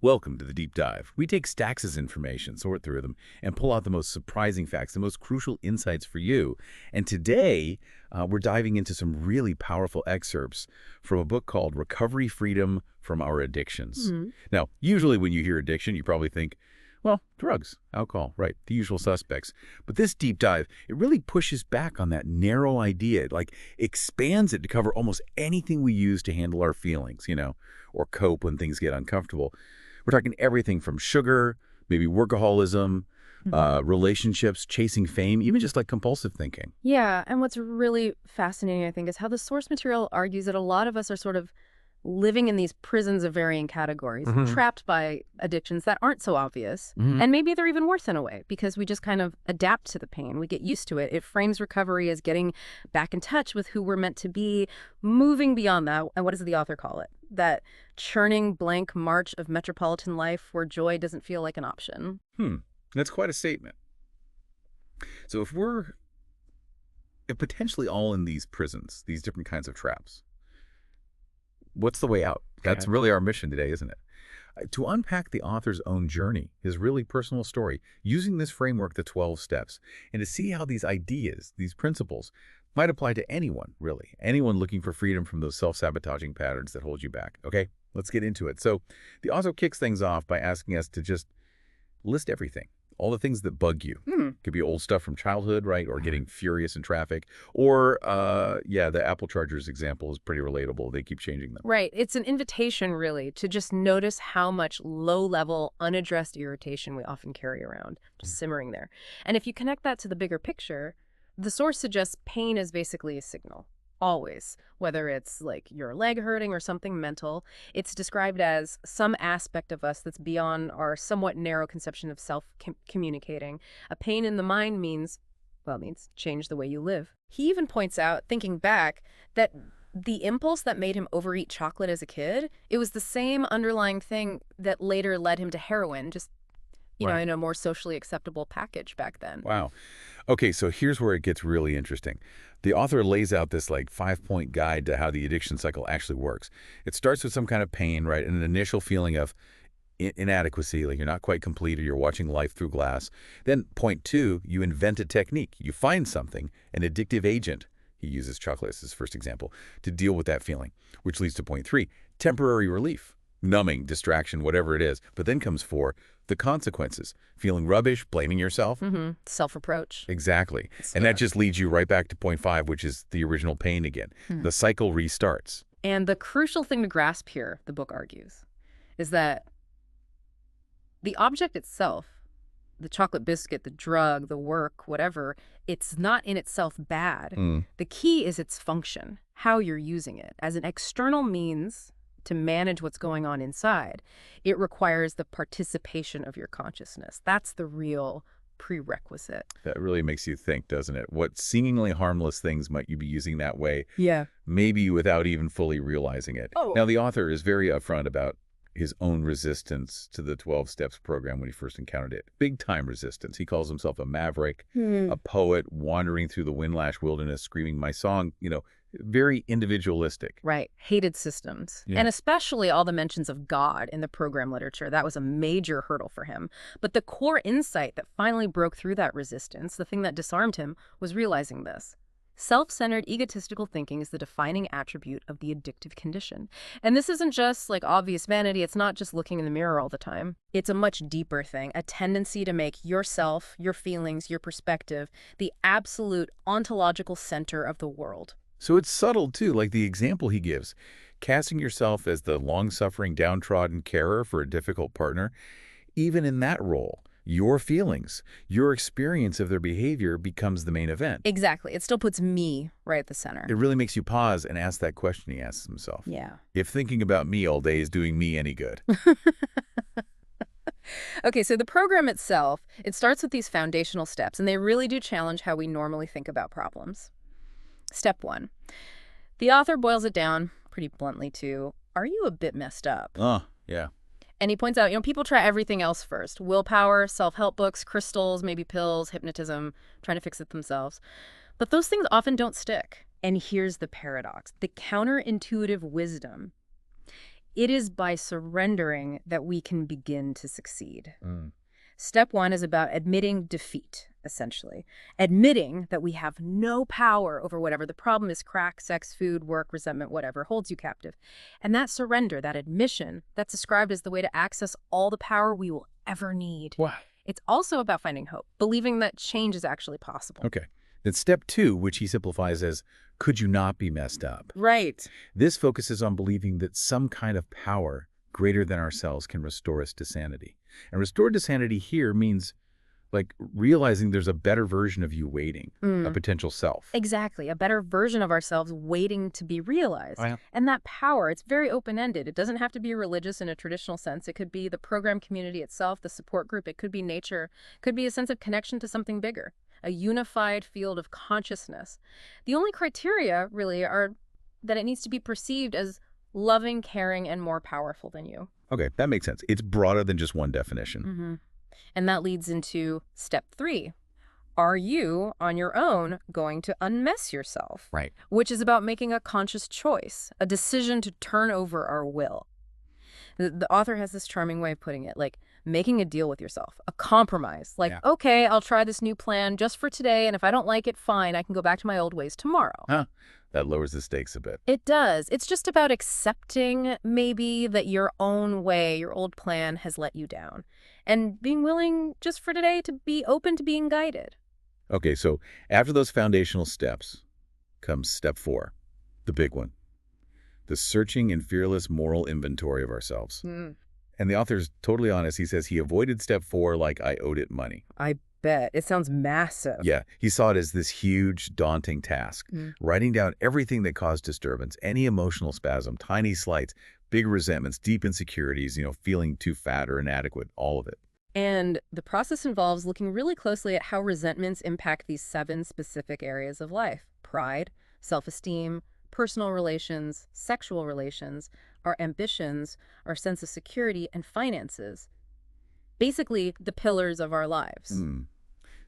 Welcome to the Deep Dive. We take stacks of information, sort through them, and pull out the most surprising facts, the most crucial insights for you. And today, we're diving into some really powerful excerpts from a book called Recovery Freedom from Our Addictions. Now, usually when you hear addiction, you probably think, well, drugs, alcohol, right, the usual suspects. But this deep dive, it really pushes back on that narrow idea. It expands it to cover almost anything we use to handle our feelings, or cope when things get uncomfortable. We're talking everything from sugar, maybe workaholism, relationships, chasing fame, even just like compulsive thinking. Yeah, and what's really fascinating, I think, is how the source material argues that a lot of us are sort of living in these prisons of varying categories, trapped by addictions that aren't so obvious. And maybe they're even worse in a way because we just kind of adapt to the pain. We get used to it. It frames recovery as getting back in touch with who we're meant to be, moving beyond that. And what does the author call it? That churning blank march of metropolitan life where joy doesn't feel like an option. That's quite a statement. So if potentially all in these prisons, these different kinds of traps, what's the way out? That's really our mission today, isn't it? To unpack the author's own journey, his really personal story, using this framework, the 12 steps, and to see how these ideas, these principles, might apply to anyone, really. Anyone looking for freedom from those self-sabotaging patterns that hold you back. Okay, let's get into it. So the author kicks things off by asking us to just list everything. All the things that bug you. Could be old stuff from childhood, right? Or getting furious in traffic. Or, the Apple chargers example is pretty relatable. They keep changing them. Right. It's an invitation, really, to just notice how much low-level, unaddressed irritation we often carry around, just simmering there. And if you connect that to the bigger picture, the source suggests pain is basically a signal. Always, whether it's like your leg hurting or something mental, it's described as some aspect of us that's beyond our somewhat narrow conception of self-communicating. A pain in the mind means change the way you live. He even points out, thinking back, that the impulse that made him overeat chocolate as a kid, it was the same underlying thing that later led him to heroin, just in a more socially acceptable package back then. Wow. Okay, so here's where it gets really interesting. The author lays out this 5-point guide to how the addiction cycle actually works. It starts with some kind of pain, right? An initial feeling of inadequacy, like you're not quite complete or you're watching life through glass. Then point 2, you invent a technique. You find something, an addictive agent. He uses chocolate as his first example to deal with that feeling, which leads to point 3, temporary relief, numbing, distraction, whatever it is. But then comes 4, the consequences, feeling rubbish, blaming yourself. Self-reproach. Exactly. And that just leads you right back to point 5, which is the original pain again. The cycle restarts. And the crucial thing to grasp here, the book argues, is that the object itself, the chocolate biscuit, the drug, the work, whatever, it's not in itself bad. The key is its function, how you're using it. As an external means to manage what's going on inside, it requires the participation of your consciousness. That's the real prerequisite. That really makes you think, doesn't it? What seemingly harmless things might you be using that way? Yeah. Maybe without even fully realizing it. Now, the author is very upfront about his own resistance to the 12 Steps program when he first encountered it. Big time resistance. He calls himself a maverick, a poet wandering through the windlash wilderness, screaming my song, very individualistic. Right. Hated systems. Yeah. And especially all the mentions of God in the program literature. That was a major hurdle for him. But the core insight that finally broke through that resistance, the thing that disarmed him, was realizing this. Self-centered, egotistical thinking is the defining attribute of the addictive condition. And this isn't just obvious vanity. It's not just looking in the mirror all the time. It's a much deeper thing, a tendency to make yourself, your feelings, your perspective, the absolute ontological center of the world. So it's subtle, too, like the example he gives. Casting yourself as the long-suffering, downtrodden carer for a difficult partner. Even in that role, your feelings, your experience of their behavior becomes the main event. Exactly. It still puts me right at the center. It really makes you pause and ask that question he asks himself. Yeah. If thinking about me all day is doing me any good. Okay, so the program itself, it starts with these foundational steps, and they really do challenge how we normally think about problems. Step 1. The author boils it down pretty bluntly to, are you a bit messed up? Yeah. And he points out, people try everything else first. Willpower, self-help books, crystals, maybe pills, hypnotism, trying to fix it themselves. But those things often don't stick. And here's the paradox. The counterintuitive wisdom It is by surrendering that we can begin to succeed. Mm. Step 1 is about admitting defeat, essentially. Admitting that we have no power over whatever the problem is, crack, sex, food, work, resentment, whatever, holds you captive. And that surrender, that admission, that's described as the way to access all the power we will ever need. Wow. It's also about finding hope, believing that change is actually possible. Okay. Then step 2, which he simplifies as, could you not be messed up? Right. This focuses on believing that some kind of power greater than ourselves can restore us to sanity. And restored to sanity here means like realizing there's a better version of you waiting, a potential self. Exactly. A better version of ourselves waiting to be realized. Oh, yeah. And that power, it's very open-ended. It doesn't have to be religious in a traditional sense. It could be the program community itself, the support group. It could be nature. It could be a sense of connection to something bigger, a unified field of consciousness. The only criteria, really, are that it needs to be perceived as loving, caring, and more powerful than you. Okay, that makes sense. It's broader than just one definition. And that leads into step 3. Are you, on your own, going to unmess yourself? Right. Which is about making a conscious choice, a decision to turn over our will. The author has this charming way of putting it, like making a deal with yourself, a compromise. Like, Yeah. okay, I'll try this new plan just for today, and if I don't like it, fine, I can go back to my old ways tomorrow. Huh. That lowers the stakes a bit. It does. It's just about accepting, maybe, that your own way, your old plan has let you down. And being willing, just for today, to be open to being guided. Okay, so after those foundational steps comes step 4, the big one. The searching and fearless moral inventory of ourselves. And the author's totally honest. He says he avoided step 4 like I owed it money. I bet. It sounds massive. Yeah, he saw it as this huge, daunting task. Writing down everything that caused disturbance, any emotional spasm, tiny slights, big resentments, deep insecurities, feeling too fat or inadequate, all of it. And the process involves looking really closely at how resentments impact these 7 specific areas of life: pride, self-esteem, personal relations, sexual relations, our ambitions, our sense of security, and finances. Basically, the pillars of our lives.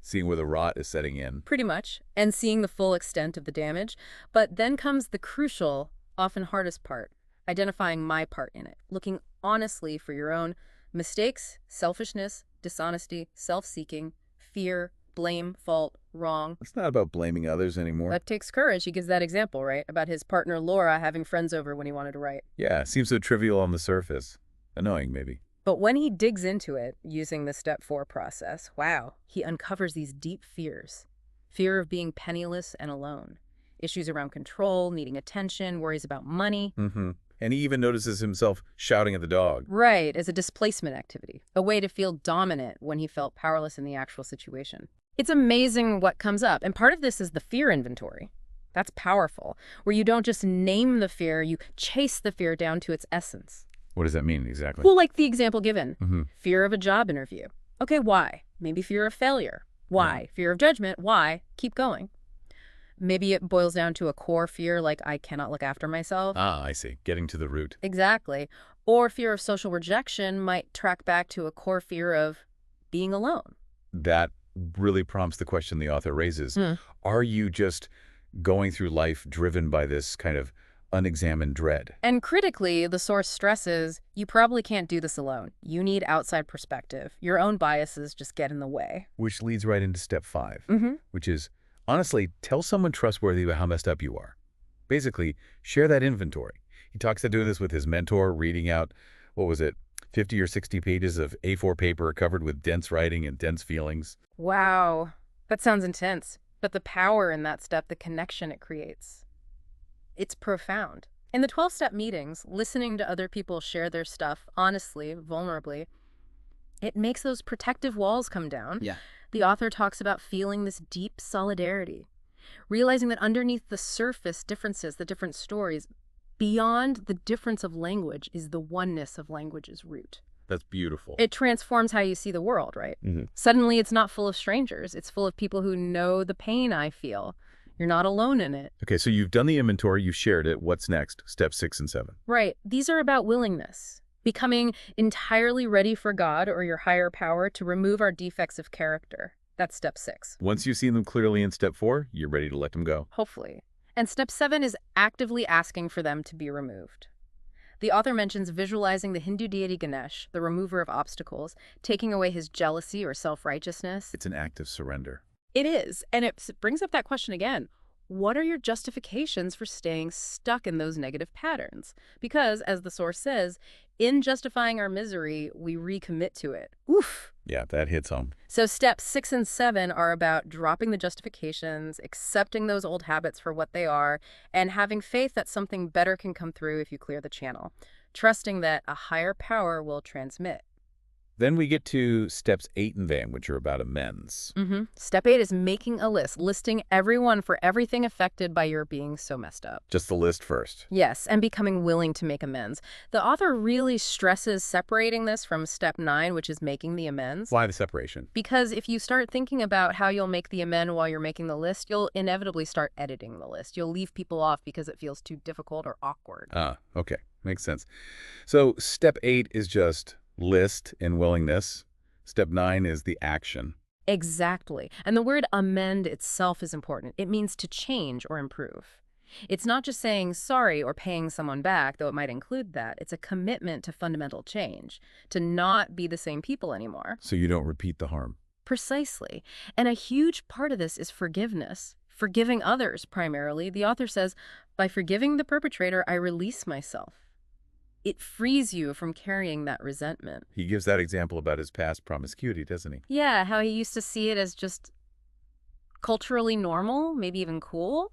Seeing where the rot is setting in. Pretty much, and seeing the full extent of the damage. But then comes the crucial, often hardest part, identifying my part in it, looking honestly for your own mistakes, selfishness, dishonesty, self-seeking, fear, blame, fault, wrong. It's not about blaming others anymore. That takes courage. He gives that example, right? About his partner Laura having friends over when he wanted to write. Yeah, seems so trivial on the surface. Annoying, maybe. But when he digs into it, using the step 4 process, wow, he uncovers these deep fears. Fear of being penniless and alone. Issues around control, needing attention, worries about money. And he even notices himself shouting at the dog. Right, as a displacement activity, a way to feel dominant when he felt powerless in the actual situation. It's amazing what comes up, and part of this is the fear inventory. That's powerful, where you don't just name the fear, you chase the fear down to its essence. What does that mean exactly? Well, like the example given, fear of a job interview. Okay, why? Maybe fear of failure. Why? Fear of judgment. Why? Keep going. Maybe it boils down to a core fear like I cannot look after myself. Ah, I see. Getting to the root. Exactly. Or fear of social rejection might track back to a core fear of being alone. That really prompts the question the author raises. Are you just going through life driven by this kind of unexamined dread? And critically, the source stresses, you probably can't do this alone. You need outside perspective. Your own biases just get in the way. Which leads right into step 5, which is, honestly, tell someone trustworthy about how messed up you are. Basically, share that inventory. He talks about doing this with his mentor, reading out, 50 or 60 pages of A4 paper covered with dense writing and dense feelings. Wow, that sounds intense. But the power in that step, the connection it creates, it's profound. In the 12-step meetings, listening to other people share their stuff honestly, vulnerably, it makes those protective walls come down. Yeah. The author talks about feeling this deep solidarity, realizing that underneath the surface differences, the different stories, beyond the difference of language is the oneness of language's root. That's beautiful. It transforms how you see the world, right? Suddenly it's not full of strangers. It's full of people who know the pain I feel. You're not alone in it. Okay, so you've done the inventory, you've shared it. What's next? Step 6 and 7. Right. These are about willingness. Becoming entirely ready for God or your higher power to remove our defects of character. That's step 6. Once you've seen them clearly in step 4, you're ready to let them go. Hopefully. And step 7 is actively asking for them to be removed. The author mentions visualizing the Hindu deity Ganesh, the remover of obstacles, taking away his jealousy or self-righteousness. It's an act of surrender. It is, and it brings up that question again. What are your justifications for staying stuck in those negative patterns? Because, as the source says, in justifying our misery, we recommit to it. Oof. Yeah, that hits home. So steps 6 and 7 are about dropping the justifications, accepting those old habits for what they are, and having faith that something better can come through if you clear the channel, trusting that a higher power will transmit. Then we get to steps 8 and then, which are about amends. Step 8 is making a list, listing everyone for everything affected by your being so messed up. Just the list first. Yes, and becoming willing to make amends. The author really stresses separating this from step 9, which is making the amends. Why the separation? Because if you start thinking about how you'll make the amend while you're making the list, you'll inevitably start editing the list. You'll leave people off because it feels too difficult or awkward. Okay. Makes sense. So step 8 is just list and willingness. Step 9 is the action. Exactly. And the word amend itself is important. It means to change or improve. It's not just saying sorry or paying someone back, though it might include that. It's a commitment to fundamental change, to not be the same people anymore. So you don't repeat the harm. Precisely. And a huge part of this is forgiveness. Forgiving others, primarily. The author says, by forgiving the perpetrator, I release myself. It frees you from carrying that resentment. He gives that example about his past promiscuity, doesn't he? Yeah, how he used to see it as just culturally normal, maybe even cool.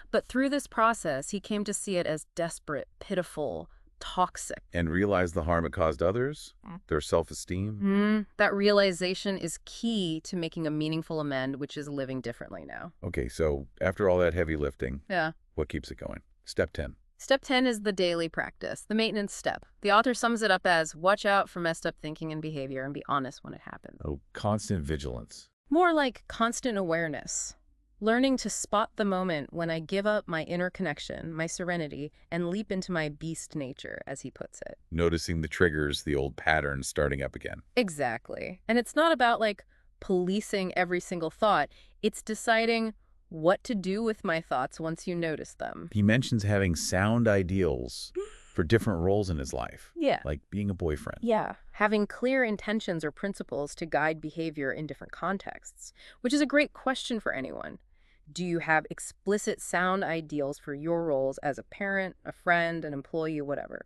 But through this process, he came to see it as desperate, pitiful, toxic. And realize the harm it caused others, their self-esteem. That realization is key to making a meaningful amend, which is living differently now. Okay, so after all that heavy lifting, Yeah. what keeps it going? Step 10. Step 10 is the daily practice, the maintenance step. The author sums it up as watch out for messed up thinking and behavior and be honest when it happens. Oh, constant vigilance. More like constant awareness. Learning to spot the moment when I give up my inner connection, my serenity, and leap into my beast nature, as he puts it. Noticing the triggers, the old patterns starting up again. Exactly. And it's not about, like, policing every single thought. It's deciding what to do with my thoughts once you notice them. He mentions having sound ideals for different roles in his life. Yeah. Like being a boyfriend. Yeah. Having clear intentions or principles to guide behavior in different contexts, which is a great question for anyone. Do you have explicit sound ideals for your roles as a parent, a friend, an employee, whatever?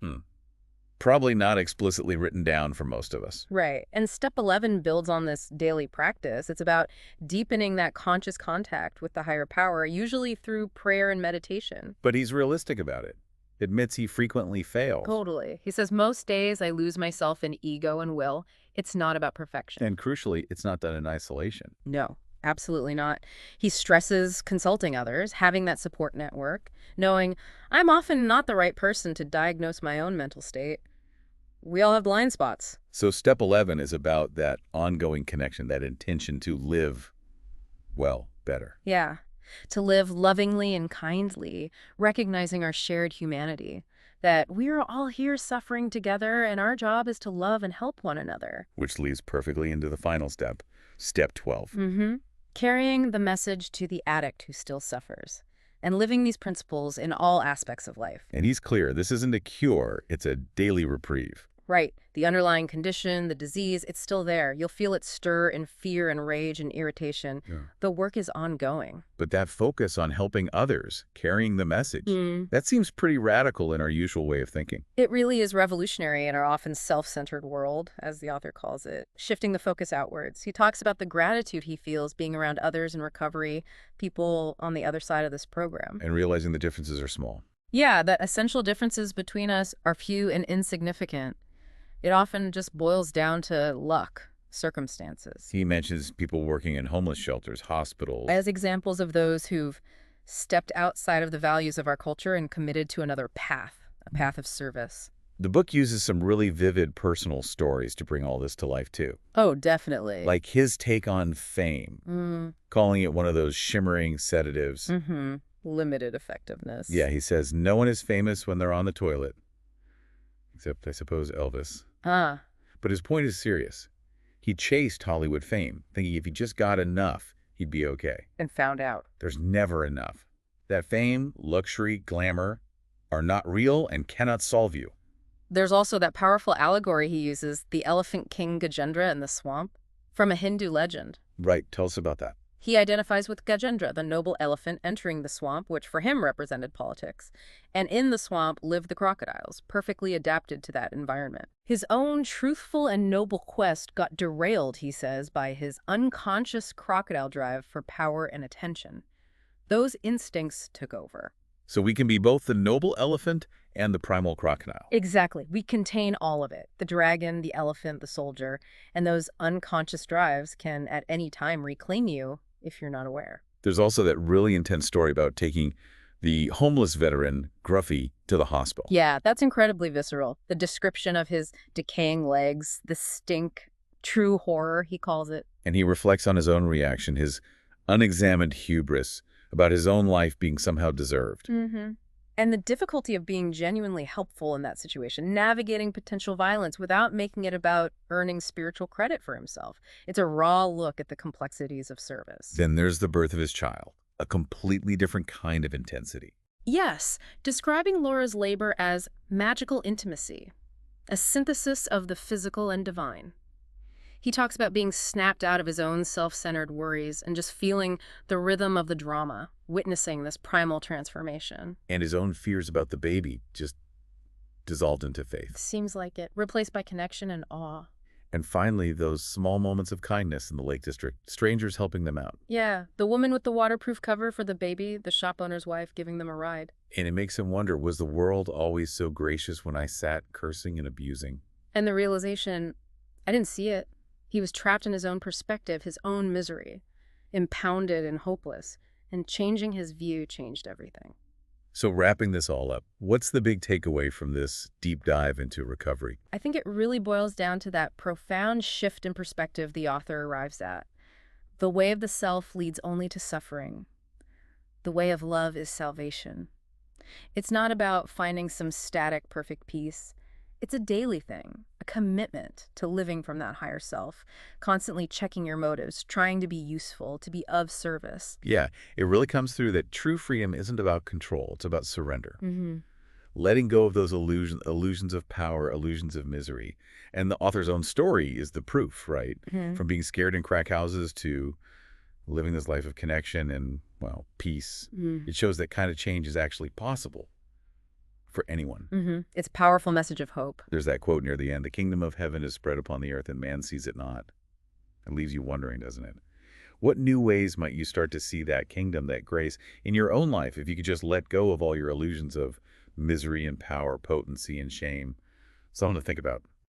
Probably not explicitly written down for most of us. Right. And step 11 builds on this daily practice. It's about deepening that conscious contact with the higher power, usually through prayer and meditation. But he's realistic about it. Admits he frequently fails. Totally. He says, most days I lose myself in ego and will. It's not about perfection. And crucially, it's not done in isolation. No, absolutely not. He stresses consulting others, having that support network, knowing I'm often not the right person to diagnose my own mental state. We all have blind spots. So step 11 is about that ongoing connection, that intention to live, well, better. Yeah. To live lovingly and kindly, recognizing our shared humanity, that we are all here suffering together and our job is to love and help one another. Which leads perfectly into the final step, step 12. Carrying the message to the addict who still suffers and living these principles in all aspects of life. And he's clear, this isn't a cure, it's a daily reprieve. Right. The underlying condition, the disease, it's still there. You'll feel it stir in fear and rage and irritation. Yeah. The work is ongoing. But that focus on helping others, carrying the message, that seems pretty radical in our usual way of thinking. It really is revolutionary in our often self-centered world, as the author calls it, shifting the focus outwards. He talks about the gratitude he feels being around others in recovery, people on the other side of this program. And realizing the differences are small. Yeah, that essential differences between us are few and insignificant. It often just boils down to luck, circumstances. He mentions people working in homeless shelters, hospitals. As examples of those who've stepped outside of the values of our culture and committed to another path, a path of service. The book uses some really vivid personal stories to bring all this to life, too. Oh, definitely. Like his take on fame, calling it one of those shimmering sedatives. Limited effectiveness. Yeah, he says no one is famous when they're on the toilet. Except, I suppose, Elvis. But his point is serious. He chased Hollywood fame, thinking if he just got enough, he'd be okay. And found out. There's never enough. That fame, luxury, glamour are not real and cannot solve you. There's also that powerful allegory he uses, the elephant king Gajendra in the swamp, from a Hindu legend. Right. Tell us about that. He identifies with Gajendra, the noble elephant entering the swamp, which for him represented politics. And in the swamp lived the crocodiles, perfectly adapted to that environment. His own truthful and noble quest got derailed, he says, by his unconscious crocodile drive for power and attention. Those instincts took over. So we can be both the noble elephant and the primal crocodile. Exactly. We contain all of it. The dragon, the elephant, the soldier, and those unconscious drives can at any time reclaim you if you're not aware. There's also that really intense story about taking the homeless veteran, Gruffy, to the hospital. Yeah, that's incredibly visceral. The description of his decaying legs, the stink, true horror, he calls it. And he reflects on his own reaction, his unexamined hubris about his own life being somehow deserved. And the difficulty of being genuinely helpful in that situation, navigating potential violence without making it about earning spiritual credit for himself. It's a raw look at the complexities of service. Then there's the birth of his child, a completely different kind of intensity. Yes, describing Laura's labor as magical intimacy, a synthesis of the physical and divine. He talks about being snapped out of his own self-centered worries and just feeling the rhythm of the drama, witnessing this primal transformation. And his own fears about the baby just dissolved into faith. Seems like it, replaced by connection and awe. And finally, those small moments of kindness in the Lake District, strangers helping them out. Yeah, the woman with the waterproof cover for the baby, the shop owner's wife giving them a ride. And it makes him wonder, was the world always so gracious when I sat cursing and abusing? And the realization, I didn't see it. He was trapped in his own perspective, his own misery, impounded and hopeless, and changing his view changed everything. So wrapping this all up, what's the big takeaway from this deep dive into recovery? I think it really boils down to that profound shift in perspective the author arrives at. The way of the self leads only to suffering. The way of love is salvation. It's not about finding some static, perfect peace. It's a daily thing, a commitment to living from that higher self, constantly checking your motives, trying to be useful, to be of service. Yeah, it really comes through that true freedom isn't about control, it's about surrender. Letting go of those illusions of power, illusions of misery. And the author's own story is the proof, right? From being scared in crack houses to living this life of connection and, well, peace. It shows that kind of change is actually possible for anyone. It's a powerful message of hope. There's that quote near the end, "The kingdom of heaven is spread upon the earth and man sees it not." It leaves you wondering, doesn't it? What new ways might you start to see that kingdom, that grace, in your own life if you could just let go of all your illusions of misery and power, potency and shame? Something to think about.